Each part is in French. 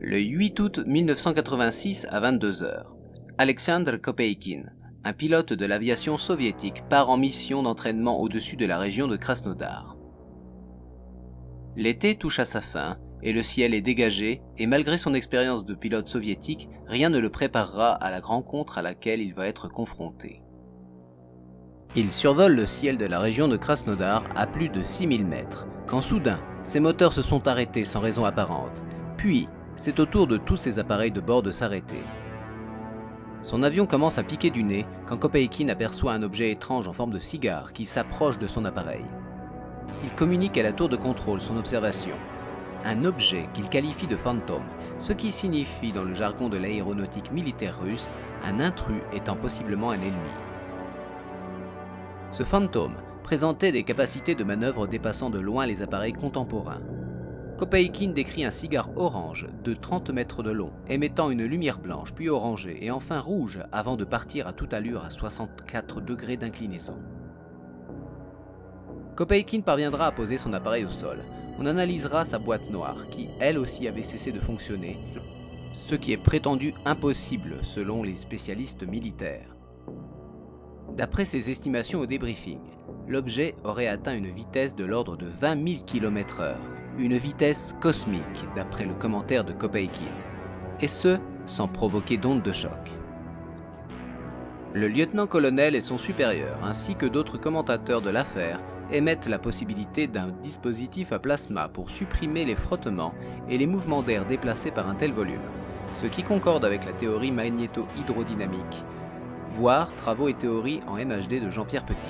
Le 8 août 1986 à 22h, Alexandre Kopeikin, un pilote de l'aviation soviétique, part en mission d'entraînement au-dessus de la région de Krasnodar. L'été touche à sa fin et le ciel est dégagé, et malgré son expérience de pilote soviétique, rien ne le préparera à la rencontre à laquelle il va être confronté. Il survole le ciel de la région de Krasnodar à plus de 6000 mètres, quand soudain, ses moteurs se sont arrêtés sans raison apparente, puis c'est au tour de tous ses appareils de bord de s'arrêter. Son avion commence à piquer du nez quand Kopeikin aperçoit un objet étrange en forme de cigare qui s'approche de son appareil. Il communique à la tour de contrôle son observation. Un objet qu'il qualifie de fantôme, ce qui signifie dans le jargon de l'aéronautique militaire russe, un intrus étant possiblement un ennemi. Ce fantôme présentait des capacités de manœuvre dépassant de loin les appareils contemporains. Kopeikin décrit un cigare orange de 30 mètres de long, émettant une lumière blanche, puis orangée et enfin rouge avant de partir à toute allure à 64 degrés d'inclinaison. Kopeikin parviendra à poser son appareil au sol. On analysera sa boîte noire, qui elle aussi avait cessé de fonctionner, ce qui est prétendu impossible selon les spécialistes militaires. D'après ses estimations au débriefing, l'objet aurait atteint une vitesse de l'ordre de 20 000 km/h, une vitesse cosmique d'après le commentaire de Kopeikin, et ce, sans provoquer d'onde de choc. Le lieutenant-colonel et son supérieur, ainsi que d'autres commentateurs de l'affaire, émettent la possibilité d'un dispositif à plasma pour supprimer les frottements et les mouvements d'air déplacés par un tel volume, ce qui concorde avec la théorie magnéto-hydrodynamique, voire travaux et théories en MHD de Jean-Pierre Petit.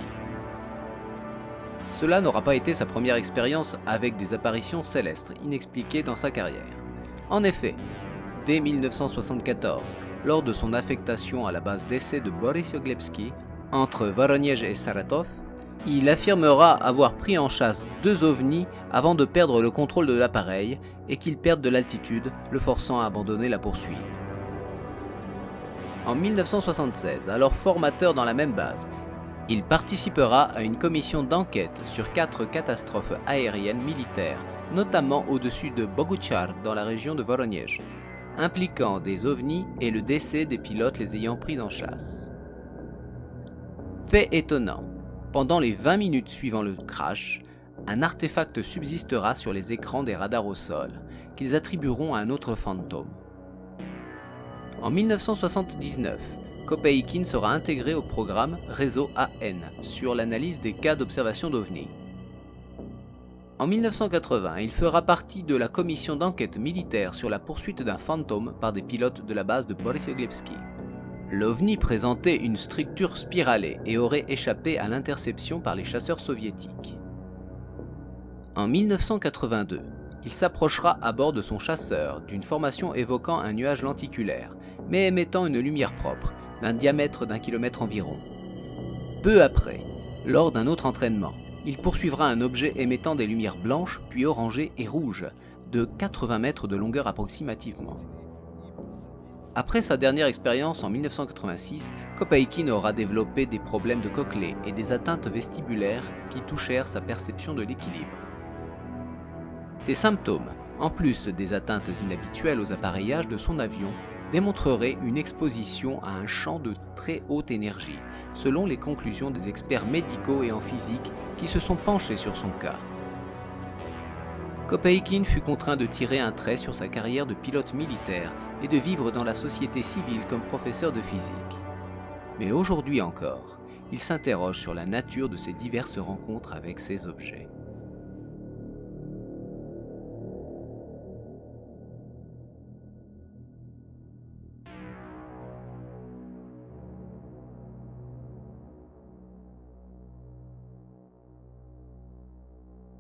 Cela n'aura pas été sa première expérience avec des apparitions célestes inexpliquées dans sa carrière. En effet, dès 1974, lors de son affectation à la base d'essai de Borysioglebski, entre Voronezh et Saratov, il affirmera avoir pris en chasse 2 ovnis avant de perdre le contrôle de l'appareil et qu'il perde de l'altitude, le forçant à abandonner la poursuite. En 1976, alors formateur dans la même base, il participera à une commission d'enquête sur 4 catastrophes aériennes militaires, notamment au-dessus de Boguchar dans la région de Voronezh, impliquant des ovnis et le décès des pilotes les ayant pris en chasse. Fait étonnant, pendant les 20 minutes suivant le crash, un artefact subsistera sur les écrans des radars au sol, qu'ils attribueront à un autre fantôme. En 1979, Kopeikin sera intégré au programme Réseau AN sur l'analyse des cas d'observation d'OVNI. En 1980, il fera partie de la commission d'enquête militaire sur la poursuite d'un fantôme par des pilotes de la base de Borysioglebski. L'OVNI présentait une structure spiralée et aurait échappé à l'interception par les chasseurs soviétiques. En 1982, il s'approchera à bord de son chasseur d'une formation évoquant un nuage lenticulaire, mais émettant une lumière propre, d'un diamètre d'1 kilomètre environ. Peu après, lors d'un autre entraînement, il poursuivra un objet émettant des lumières blanches, puis orangées et rouges, de 80 mètres de longueur approximativement. Après sa dernière expérience en 1986, Kopeikin aura développé des problèmes de cochlée et des atteintes vestibulaires qui touchèrent sa perception de l'équilibre. Ces symptômes, en plus des atteintes inhabituelles aux appareillages de son avion, démontrerait une exposition à un champ de très haute énergie, selon les conclusions des experts médicaux et en physique qui se sont penchés sur son cas. Kopeikin fut contraint de tirer un trait sur sa carrière de pilote militaire et de vivre dans la société civile comme professeur de physique. Mais aujourd'hui encore, il s'interroge sur la nature de ces diverses rencontres avec ces objets.